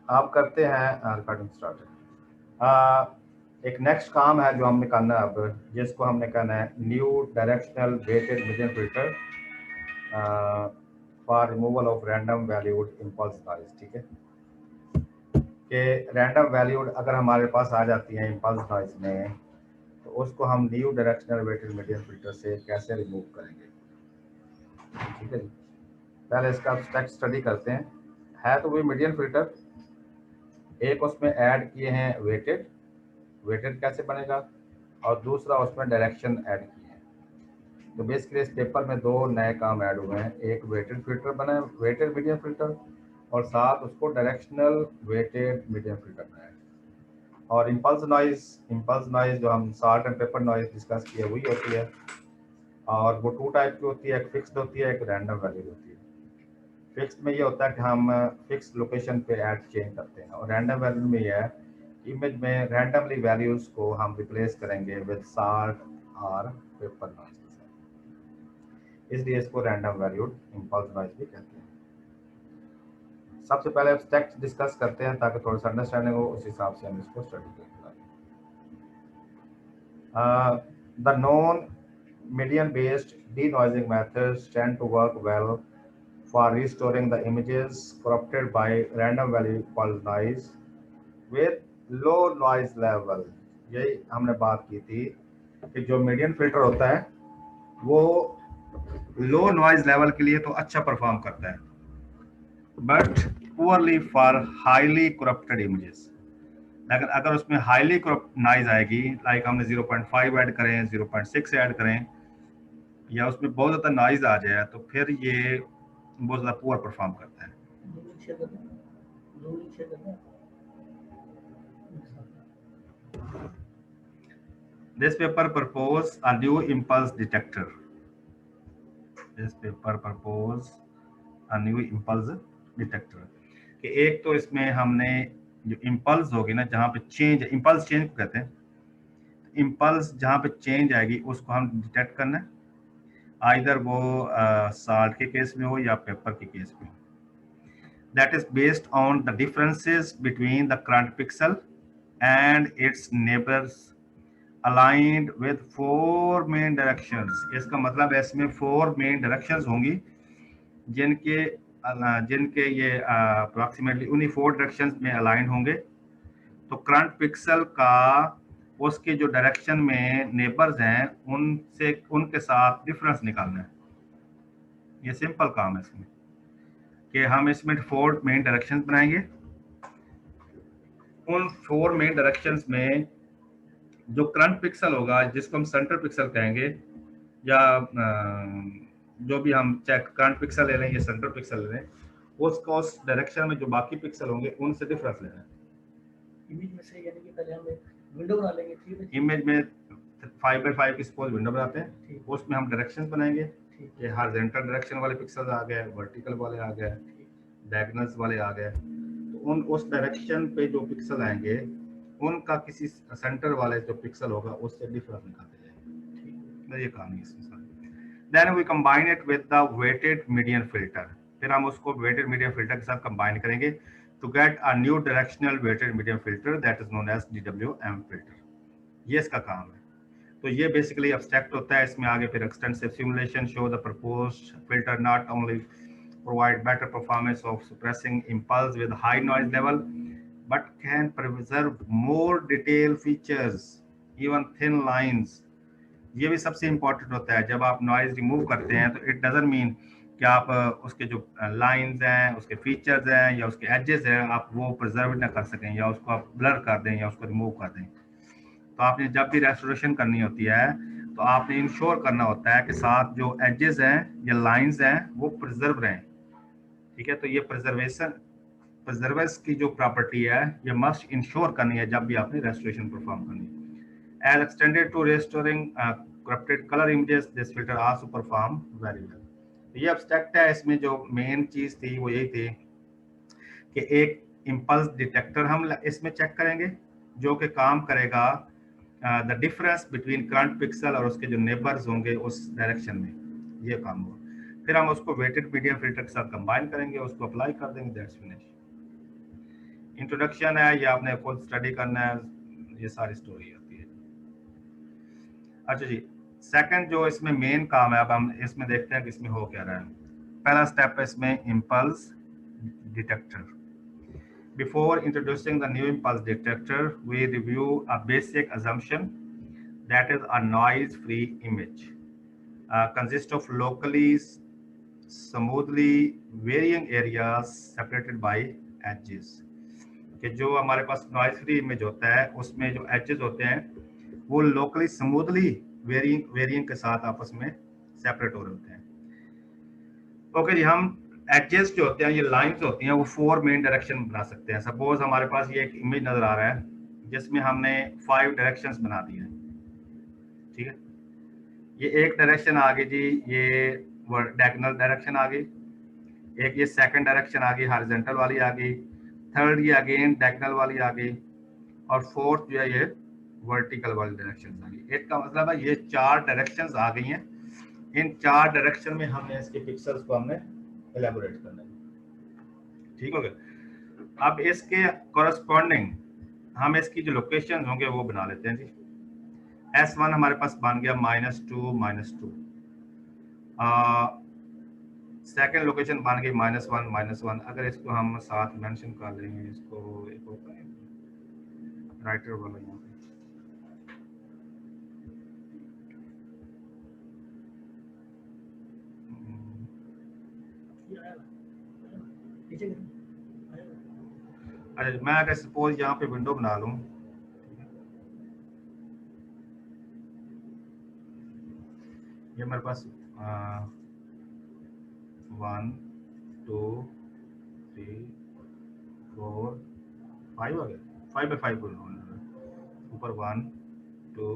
आप करते हैं रिकॉर्डिंग स्टार्ट। एक नेक्स्ट काम है जो हमने करना है अब, जिसको हमने करना है new directional weighted median filter for removal of random valued impulse noise. ठीक है, कि रैंडम वैल्यूड अगर हमारे पास आ जाती है इम्पल्स नॉइज में, तो उसको हम new directional weighted median filter से कैसे रिमूव करेंगे। ठीक है जी, पहले इसका स्टेप स्टडी करते हैं। है तो वही मीडियम फिल्टर, एक उसमें ऐड किए हैं वेटेड, वेटेड कैसे बनेगा, और दूसरा उसमें डायरेक्शन ऐड किए हैं। तो बेसिकली इस पेपर में दो नए काम ऐड हुए हैं, एक वेटेड फिल्टर बना है, वेटेड मीडियम फिल्टर, और साथ उसको डायरेक्शनल वेटेड मीडियम फिल्टर बनाया है। और इम्पल्स नॉइज जो हम salt and paper noise discuss किए वही होती है, और वो टू टाइप की होती है, एक फिक्स्ड होती है, एक रैंडम वैल्यू होती है। फिक्स्ड में ये होता है कि हम फिक्स लोकेशन पे ऐड चेंज करते हैं, और रैंडम वैल्यू में ये है इमेज में रैंडमली वैल्यूज को हम रिप्लेस करेंगे विद साल्ट और पेपर नॉइज के साथ, इसलिए इसको रैंडम वैल्यूड इम्पल्स नॉइज भी कहते हैं। सबसे पहले एब्स्ट्रैक्ट डिस्कस करते हैं ताकि थोड़ा सा अंडरस्टैंडिंग हो, उस हिसाब से हम इसको स्टडी करेंगे। The non median based denoising methods tend to work well for restoring the images corrupted by random value called noise with low noise level। यही हमने बात की थी कि जो मीडियन फिल्टर होता है वो लो नॉइज लेवल के लिए तो अच्छा परफॉर्म करता है, but poorly for highly corrupted images. लेकिन अगर उसमें हाईली करप्ट नॉइज आएगी, लाइक हमने 0.5 ऐड करें, 0.6 ऐड करें, या उसमें बहुत ज़्यादा नॉइज आ जाए, तो फिर ये बहुत ज़्यादा पुअर परफॉर्म करता है। This paper propose a new impulse detector. This paper propose a new impulse detector। कि एक तो इसमें हमने जो इम्पल्स होगी ना, जहाँ पे चेंज, इम्पल्स चेंज को कहते हैं, इम्पल्स जहाँ पे चेंज आएगी उसको हम डिटेक्ट करना है, आइदर वो साल्ट के केस में हो या पेपर के केस में हो। That is based on the differences between the current pixel and its neighbors aligned with 4 main directions। इसका मतलब है इसमें 4 मेन डायरेक्शंस होंगी जिनके जिनके ये अप्रोक्सीमेटली उन्हीं 4 डायरेक्शंस में अलाइन होंगे। तो करंट पिक्सल का उसके जो डायरेक्शन में नेबर्स हैं उनसे उनके साथ डिफरेंस निकालना है। ये सिंपल काम है इसमें, कि हम इसमें 4 मेन डायरेक्शंस बनाएंगे। उन 4 मेन डायरेक्शंस में जो करंट पिक्सल होगा, जिसको हम सेंटर पिक्सल कहेंगे, या जो भी हम चाहे करंट पिक्सल ले लें या सेंटर पिक्सल ले लें, उसको उस डायरेक्शन में जो बाकी पिक्सल होंगे उनसे डिफरेंस लेना है। इमेज में से यानी कि पहले हम एक विंडो बना लेंगे। ठीक है, इमेज में 5x5 की सपोज विंडो बनाते हैं, उसमें हम डायरेक्शंस बनाएंगे। ये हॉरिजॉन्टल डायरेक्शन वाले पिक्सल आ गए, वर्टिकल वाले आ गए, डायगोनल्स वाले आ गए। तो उन उस डायरेक्शन पे जो पिक्सल आएंगे उनका किसी सेंटर वाले जो पिक्सल होगा उससे डिफरेंस निकालते जाएंगे। ये कहानी इसमें सारी। Then we combine it with the weighted median filter. फिर हम उसको वेटेड मीडियन फिल्टर के साथ कंबाइन करेंगे to get a new directional weighted median filter that is known as DWM filter. ये इसका काम है। तो ये बेसिकली एब्स्ट्रैक्ट होता है। इसमें आगे फिर extensive simulation show the proposed filter not only provide better performance of suppressing impulse with high noise level, but can preserve more detailed features, even thin lines। ये भी सबसे इम्पोर्टेंट होता है। जब आप नॉइज रिमूव करते हैं तो इट डजंट मीन कि आप उसके जो लाइंस हैं, उसके फीचर्स हैं या उसके एजेस हैं, आप वो प्रिजर्व ना कर सकें, या उसको आप ब्लर कर दें या उसको रिमूव कर दें। तो आपने जब भी रेस्टोरेशन करनी होती है तो आपने इंश्योर करना होता है कि साथ जो एजेस हैं या लाइंस हैं वो प्रिजर्व रहें। ठीक है, तो ये प्रिजर्वेंस की जो प्रॉपर्टी है ये मस्ट इंश्योर करनी है जब भी आपने रेस्टोरेशन परफॉर्म करनी है। As extended to restoring corrupted colour images, this filter also perform very well. ये एब्स्ट्रैक्ट है। इसमें जो मेन चीज थी वो यही थी कि एक इम्पल्स डिटेक्टर हम इसमें चेक करेंगे जो कि काम करेगा the difference between current pixel और उसके जो नेबर्स होंगे उस डायरेक्शन में, ये काम हुआ। फिर हम उसको वेटेड मीडियम फिल्टर के साथ कंबाइन करेंगे, उसको अप्लाई कर देंगे, दैट्स फिनिश। इंट्रोडक्शन है, ये आपने खुद स्टडी करना है, ये सारी स्टोरी होती है। अच्छा जी, सेकंड जो इसमें मेन काम है, अब हम इसमें देखते हैं कि इसमें हो क्या रहा है। पहला स्टेप है इसमें impulse detector. Before introducing the new impulse detector we review a basic assumption that is a noise free image consists of locally smoothly varying areas separated by edges। कि जो हमारे पास नॉइज फ्री इमेज होता है उसमें जो edges होते हैं वो लोकली स्मूथली वेरिएंट के साथ आपस में सेपरेट हो रहे होते हैं। ओके जी, हम एजेस जो होते हैं, ये लाइंस होती हैं, वो 4 मेन डायरेक्शन बना सकते हैं। सपोज हमारे पास ये एक इमेज नजर आ रहा है जिसमें हमने 5 डायरेक्शंस बना दिए हैं, ठीक है। ये एक डायरेक्शन आ गई जी, ये डायगोनल डायरेक्शन आ गई, एक ये सेकंड डायरेक्शन आ गई, हॉरिजॉन्टल वाली आ गई, थर्ड ये अगेन डायगोनल वाली आ गई, और फोर्थ जो है ये वर्टिकल वाली डायरेक्शन आ गई। इसका मतलब है ये 4 डायरेक्शंस आ गई हैं। इन 4 डायरेक्शन में हमने इसके पिक्सल्स को हमने एलैबोरेट करना है, ठीक हो गया। अब इसके कॉरस्पॉन्डिंग हम इसकी जो लोकेशन होंगे वो बना लेते हैं जी। S1 हमारे पास बन गया -2 -2, सेकेंड लोकेशन बन गई -1 -1। अगर इसको हम साथ मेंशन कर लेंगे, इसको एक होता है राइटर वाला यहाँ पे, अच्छा मैं अगर सपोज यहाँ पे विंडो बना लूँ, ये मेरे पास 1 2 3 4 5 आ गया, 5 by 5 ऊपर 1 2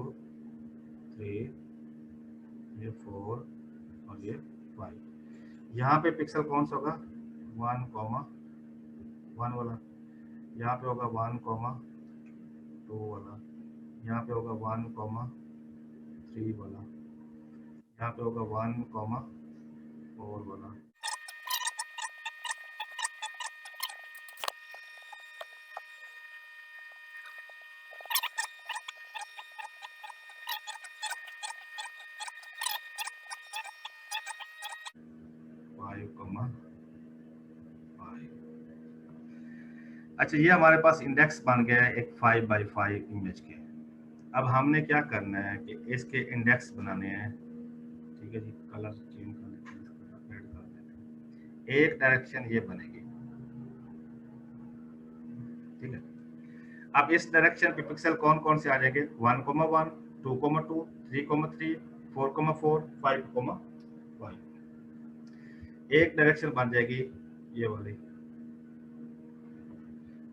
3 ये 4 और ये 5। यहाँ पे पिक्सल कौन सा होगा? 1, 1 वाला। यहाँ पे होगा 1, 2 वाला। यहाँ पे होगा 1, 3 वाला। यहाँ पे होगा 1, 4 वाला। अच्छा, ये हमारे पास इंडेक्स बन गया है एक 5 by 5 इमेज के। अब हमने क्या करना है कि इसके इंडेक्स बनाने हैं, ठीक है जी। कलर चेंज कर लेते हैं, ऐड कर देते हैं। एक डायरेक्शन ये बनेगी, ठीक है। अब इस डायरेक्शन पे पिक्सल कौन कौन से आ जाएंगे? 1, 1 2, 2 3, 3 4, 4 5, 5। एक डायरेक्शन बन जाएगी ये वाली,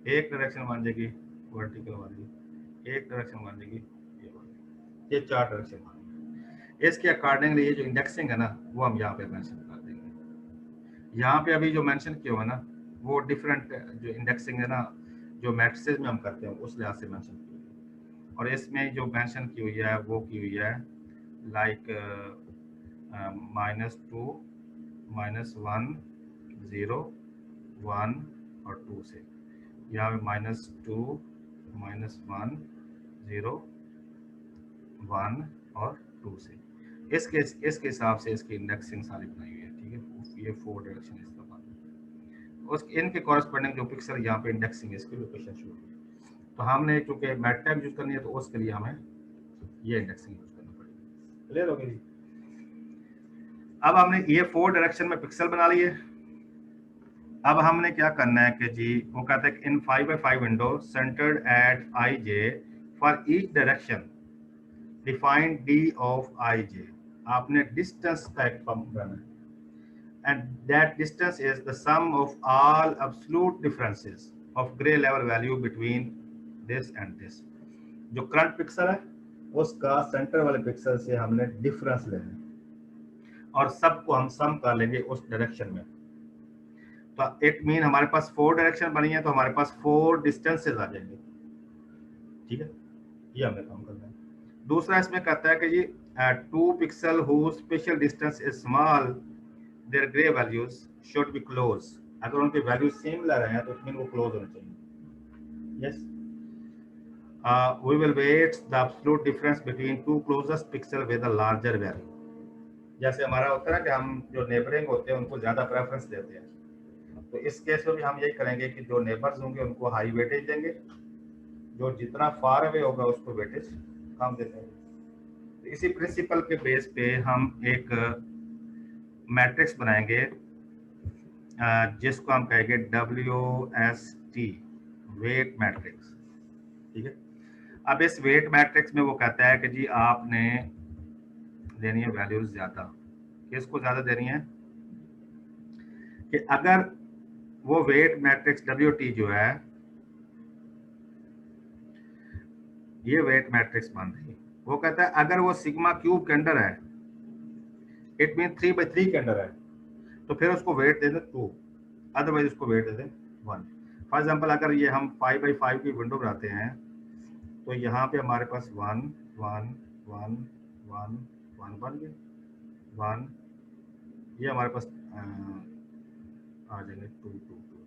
एक डायरेक्शन बन जाएगी वर्टिकल वाली, एक डायरेक्शन बन जाएगी ये वाली। ये 4 डायरेक्शन बनेंगे। इसके अकॉर्डिंगली ये जो इंडेक्सिंग है ना वो हम यहाँ पे मेंशन कर देंगे। यहाँ पे अभी जो मेंशन किया हुआ ना वो डिफरेंट जो इंडेक्सिंग है ना, जो मैट्रिसेस में हम करते हैं उस लिहाज से मेंशन की हुई है। और इसमें जो मेंशन की हुई है वो की हुई है लाइक -2 -1 0 1 और 2 से। यहाँ पे -2 -1 0 1 और 2 से। इसके हिसाब से इसकी इंडेक्सिंग सारी बनाई हुई है, ठीक है। ये 4 डायरेक्शन इसका उस इनके कॉरस्पॉन्डिंग जो पिक्सल यहाँ पे इंडेक्सिंग है इसकी लोकेशन शो होगी। तो हमने चूंकि मैटलैब यूज करनी है तो उसके लिए हमें ये इंडेक्सिंग यूज करना पड़ेगी। क्लियर हो गई? अब हमने ये 4 डायरेक्शन में पिक्सल बना लिए। अब हमने क्या करना है कि जी वो कहते हैं in 5 by 5 window centered at ij for each direction define d of ij। आपने डिस्टेंस का एक फॉर्म बनाना है, and that distance is the sum of all absolute differences of gray level value between this and this। जो current pixel है उसका centre वाले pixel से हमने डिफरेंस लेना है और सबको हम सम कर लेंगे उस डायरेक्शन में। तो इट मीन हमारे पास 4 डायरेक्शन बनी है तो हमारे पास 4 डिस्टेंसेस आ जाएंगे, ठीक है। ये हमें काम करना है। दूसरा इसमें कहता है कि जी 2 pixel whose spatial distance is small their gray values should be close। अगर उनके वैल्यू सेम ला रहे हैं तो मीन वो क्लोज होने चाहिए। Yes. We will weight the absolute difference between two closest pixel with a larger value. जैसे हमारा होता है ना कि हम जो नेबरिंग होते हैं उनको ज्यादा प्रेफरेंस देते हैं, तो इस केस में भी हम यही करेंगे कि जो नेबर्स होंगे उनको हाई वेटेज देंगे, जो जितना फार अवे होगा उसको वेटेज कम देते हैं। तो इसी प्रिंसिपल के बेस पे हम एक मैट्रिक्स बनाएंगे जिसको हम कहेंगे WST, वेट मैट्रिक्स। ठीक है, अब इस वेट मैट्रिक्स में वो कहता है कि जी आपने देनी है वैल्यूज ज्यादा। किसको ज्यादा देनी है? कि अगर वो वेट मैट्रिक्स WT जो है, ये वेट मैट्रिक्स बन रही है, वो कहता है अगर वो सिग्मा क्यूब के अंदर है, इट मीन 3/3 के अंदर है, तो फिर उसको वेट दे दे 2, अदरवाइज उसको वेट दे दे 1। फॉर एग्जाम्पल अगर ये हम 5/5 की विंडो बनाते हैं, तो यहाँ पे हमारे पास 1 1 1 1 1 बन गया 1, ये हमारे पास आ जाएंगे 2 2 2।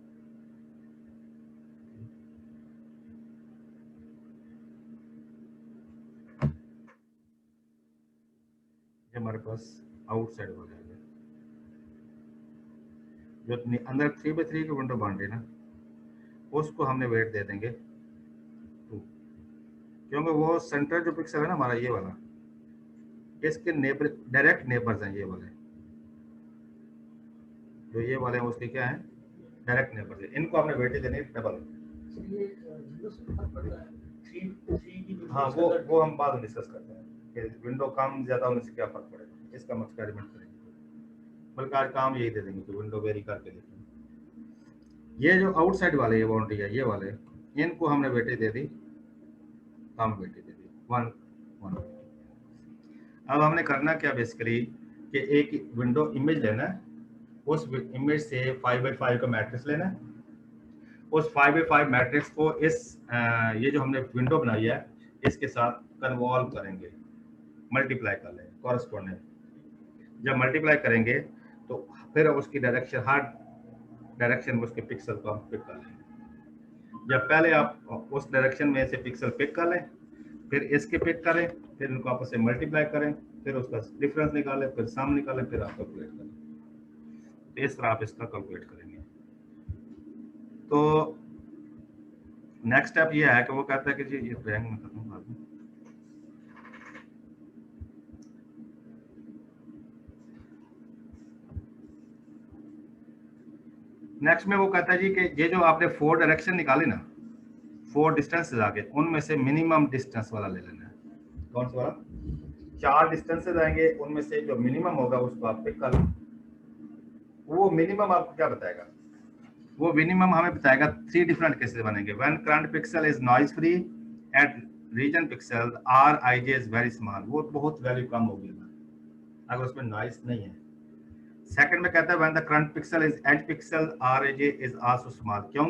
ये हमारे पास आउटसाइड हो जाएगा। जो अंदर 3/3 की विंडो बन रही है ना, उसको हमने वेट दे देंगे 2, क्योंकि वो सेंटर जो पिक्सल है ना हमारा ये वाला, इसके नेबर डायरेक्ट नेबर्स हैं ये वाले, जो ये वाले हैं उसके क्या हैं, डायरेक्ट नेबर्स हैं। इनको हमने वेट देने डबल। हाँ, वो हम बाद में डिस्कस करते हैं कि विंडो कम ज्यादा होने से क्या फर्क पड़ेगा, इसका हम एक्सपेरिमेंट करेंगे। बल्कि आज काम यही दे देंगे कि विंडो वेरी करके देखेंगे। ये जो आउटसाइड वाले ये बाउंड्री है, ये वाले, इनको हमने वेटेज दे दी, कम वेटेज दे दी 1 1। अब हमने करना क्या बेसिकली कि एक विंडो इमेज लेना है, उस इमेज से 5/5 का मैट्रिक्स लेना है, उस 5/5 मैट्रिक्स को इस ये जो हमने विंडो बनाई है इसके साथ कन्वॉल्व करेंगे, मल्टीप्लाई कर लेंगे कॉरस्पॉन्डिंग। जब मल्टीप्लाई करेंगे तो फिर उसकी डायरेक्शन, हर डायरेक्शन में उसके पिक्सल को हम पिक कर लेंगे। जब पहले आप उस डायरेक्शन में से पिक्सल पिक कर लें, फिर इसके पिक करें, फिर इनको आपस में मल्टीप्लाई करें, फिर उसका डिफरेंस निकालें, फिर सम निकालें, फिर आप कैलकुलेट करें। इस तरह आप इसका कैलकुलेट करेंगे। तो नेक्स्ट स्टेप ये है कि वो कहता है कि जी ये ड्राइंग में खत्म कर दूं। नेक्स्ट में वो कहता है जी कि ये जो आपने 4 डायरेक्शन निकाले ना, 4 डिस्टेंसेस आगे, उनमें से मिनिमम डिस्टेंस वाला ले लेना है। कौन सा वाला? 4 डिस्टेंसेस आएंगे, उनमें से जो मिनिमम होगा उसको आप पिक कर लो। वो मिनिमम आपको क्या बताएगा? वो मिनिमम हमें बताएगा 3 डिफरेंट केसेस बनेंगे। When current pixel is noise free at region pixel Rij is very small, वो बहुत वैल्यू कम होगी अगर उसमें नॉइज नहीं है। सेकंड में कहता है when the current pixel is edge pixel Rij is also small, क्यों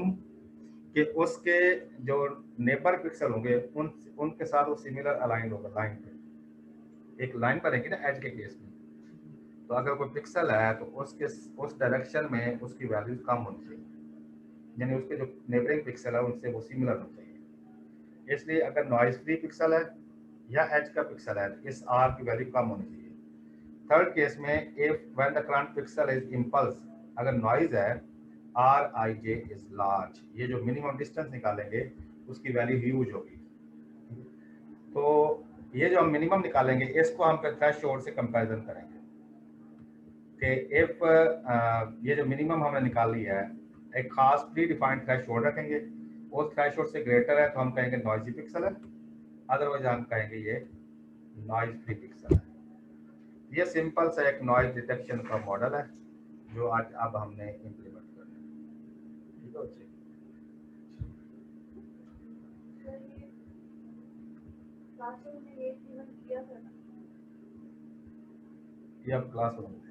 कि उसके जो नेबर पिक्सल होंगे उनके साथ वो सिमिलर अलाइन होगा, लाइन पे एक लाइन बनेगी ना एज के केस में। तो अगर कोई पिक्सल है तो उसके उस डायरेक्शन में उसकी वैल्यू कम होनी चाहिए, यानी उसके जो नेबरिंग पिक्सल है उनसे वो सिमिलर होना चाहिए। इसलिए अगर नॉइज फ्री पिक्सल है या एज का पिक्सल है तो इस आर की वैल्यू कम होनी चाहिए। थर्ड केस में if when the current pixel is impulse, अगर नॉइज है Rij इज लार्ज, ये जो मिनिमम डिस्टेंस निकालेंगे उसकी वैल्यू ह्यूज होगी। तो ये जो हम मिनिमम निकालेंगे इसको हम थ्रेशोल्ड से कंपैरिजन करेंगे कि इफ ये जो मिनिमम हमने निकाल लिया है एक खास प्री डिफाइंड थ्रेशोल्ड रखेंगे, वो थ्रेशोल्ड से ग्रेटर है तो हम कहेंगे नॉइजी पिक्सल है, अदरवाइज हम कहेंगे ये नॉइज फ्री पिक्सल है। ये सिंपल सा एक नॉइज डिटेक्शन का मॉडल है जो आज अब हमने इम्प्लीमेंट करना है। ठीक है बच्चे, ये अब क्लास में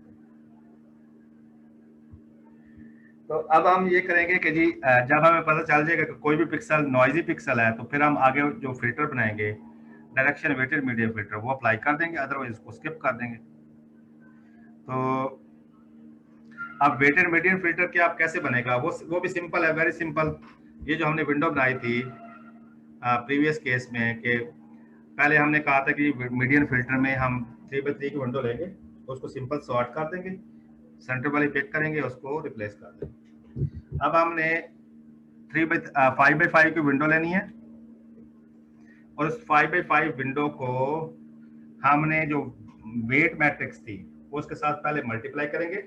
तो अब हम ये करेंगे कि जी जब हमें पता चल जाएगा कि कोई भी पिक्सल नॉइजी पिक्सल है तो फिर हम आगे जो फिल्टर बनाएंगे डायरेक्शन वेटेड मीडियम फिल्टर वो अप्लाई कर देंगे, अदरवाइज उसको स्किप कर देंगे। तो अब वेटेड मीडियम फिल्टर क्या आप कैसे बनेगा, वो भी सिंपल है, वेरी सिंपल। ये जो हमने विंडो बनाई थी प्रीवियस केस में, कि पहले हमने कहा था कि मीडियन फिल्टर में हम 3x3 की विंडो लेंगे, तो उसको सिंपल सॉर्ट कर देंगे, सेंटर वाली पिक करेंगे, उसको रिप्लेस कर देंगे। अब हमने 5x5 की विंडो लेनी है, और उस 5x5 विंडो को हमने जो वेट मैट्रिक्स थी उसके साथ पहले मल्टीप्लाई करेंगे,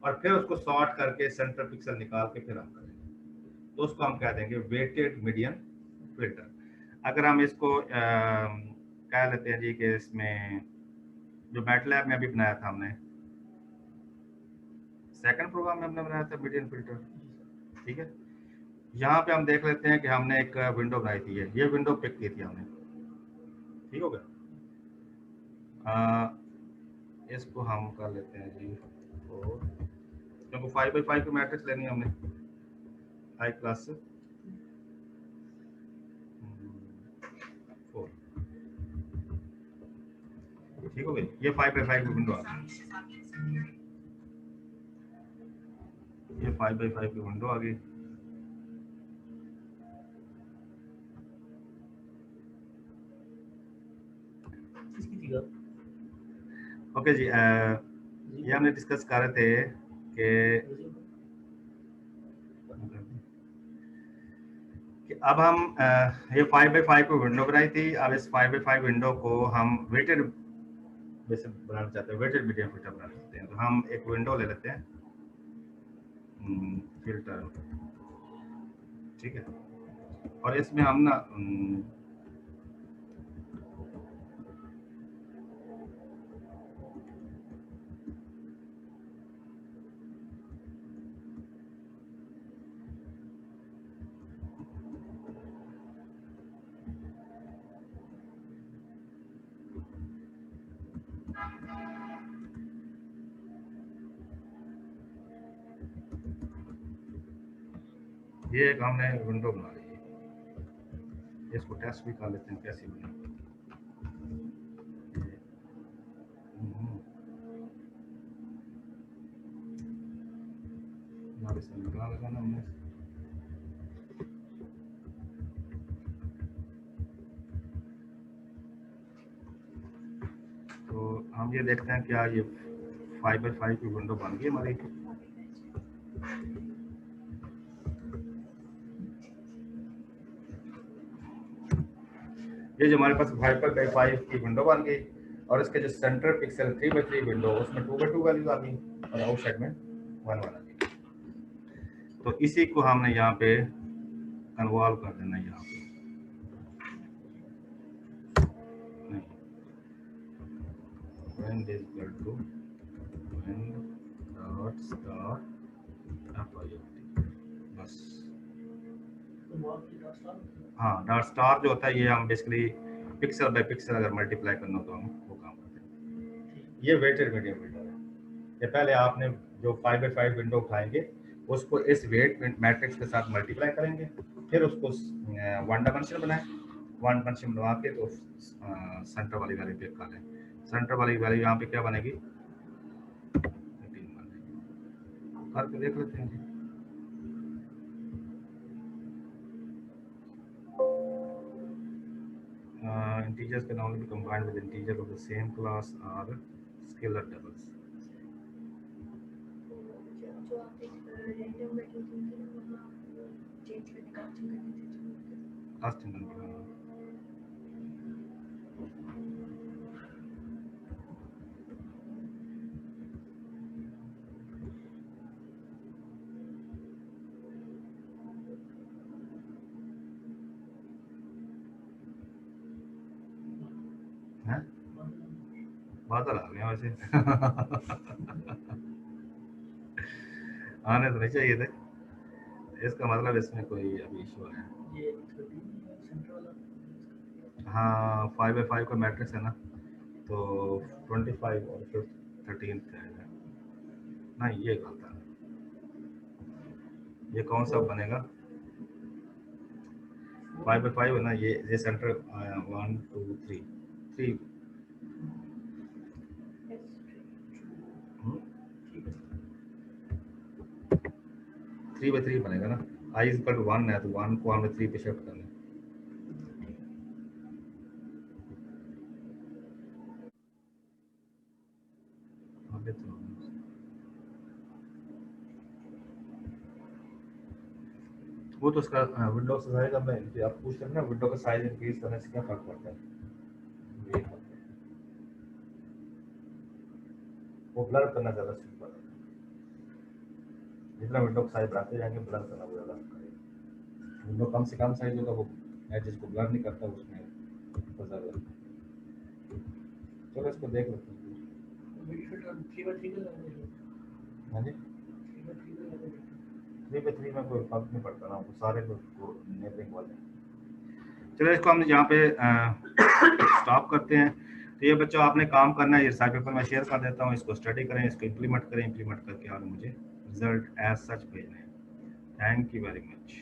और फिर उसको सॉर्ट करके सेंटर पिक्सल निकाल के फिर हम करेंगे, तो उसको हम कह देंगे वेटेड मीडियन फिल्टर। अगर हम इसको कह लेते हैं जी कि इसमें जो मैटलैब में अभी बनाया था हमने, सेकंड प्रोग्राम में हमने बनाया था मीडियन फिल्टर, ठीक है। यहाँ पे हम देख लेते हैं कि हमने एक विंडो बनाई थी, ये विंडो पिक की थी हमने, ठीक हो गया। इसको हम कर लेते हैं जी, तो क्योंकि 5x5 की मैट्रिक्स लेनी है हमने हाई क्लास से 4, ठीक हो गई। ये 5x5 की विंडो आ गई, ये 5x5 की विंडो आ गई। ओके जी, ये हमने डिस्कस कर रहे थे कि अब हम ये 5x5 की विंडो बनाई थी। अब इस 5x5 विंडो को हम वेटेड वैसे बनाना चाहते हैं, वेटेड मीडियम फिल्टर बनाना चाहते हैं, तो हम एक विंडो ले लेते हैं फिल्टर, ठीक है। और इसमें हम ना ये एक हमने विंडो बना ली है, इसको टेस्ट भी कर लेते हैं कैसी बनी। लगाना हमने, तो हम ये देखते हैं क्या ये 5x5 की विंडो बन गई हमारी। ये जो हमारे पास 5x5 की विंडो बन गई, और इसके जो सेंटर पिक्सल 3x3 विंडो, उसमें 2x2 वैल्यूज आ गई, और आउटसाइड में 1 1 आ गई। तो इसी को हमने यहाँ पे कन्वॉल्व कर देना है, यहाँ पे when is equal to when dot star FIOT, बस। हाँ, डॉट स्टार जो होता है ये हम बेसिकली पिक्सल बाय पिक्सल अगर मल्टीप्लाई करना हो तो हम वो काम करते हैं। ये वेटेड मीडियम फिल्टर है। ये पहले आपने जो 5x5 विंडो उठाएंगे, उसको इस वेट मैट्रिक्स के साथ मल्टीप्लाई करेंगे, फिर उसको वन डायमेंशन बनाए, वन डायमेंशन बना के तो सेंटर वाली वैल्यू पे कर लें। सेंटर वाली वैल्यू यहाँ पे क्या बनेगी, 18 बनेगी। करके देख लेते हैं। Integers can only be combined with integers of the same class or scalar doubles. जो आप एक रैंडम वैल्यू देंगे ना, वहाँ चेंज करने कास्टिंग करने से कास्टिंग करने हैं, बादल आ गए वैसे आने तो नहीं चाहिए थे, इसका मतलब इसमें कोई अभी इशू है। हाँ, 5x5 का मैट्रिक्स है ना, तो 25 और फिर 13 का है ना, ये गलत है। ये कौन सा बनेगा, 5x5 है ना, ये सेंटर 1 2 3 3 3x3 बनेगा ना। i इज इक्वल टू 1 है तो 1 को हमने 3 पे शिफ्ट करना है। आगे तो वो तो उसका विंडो का साइज अब आप पूछ रहे हैं ना, विंडो का साइज इंक्रीज करने से क्या फर्क पड़ता है? ये वो ब्लर करना ज़्यादा सिंपल है, जितना विंडो का साइज बढ़ाते जाएंगे ब्लर करना वो ज़्यादा करेगा। विंडो कम से कम साइज होगा वो एजेस को ब्लर नहीं करता, उसमें ज़्यादा। चलो इसको देख लेते हैं। हाँ जी 3 में कोई फर्क नहीं पड़ता ना, वो सारे को नेबरिंग वाले। चलो इसको हम यहाँ पे स्टॉप करते हैं। तो ये बच्चों आपने काम करना है, ये साइड पेपर में शेयर कर देता हूँ, इसको स्टडी करें, इसको इम्प्लीमेंट करें, इम्प्लीमेंट करके और मुझे रिजल्ट एज सच भेजना है। Thank you very much.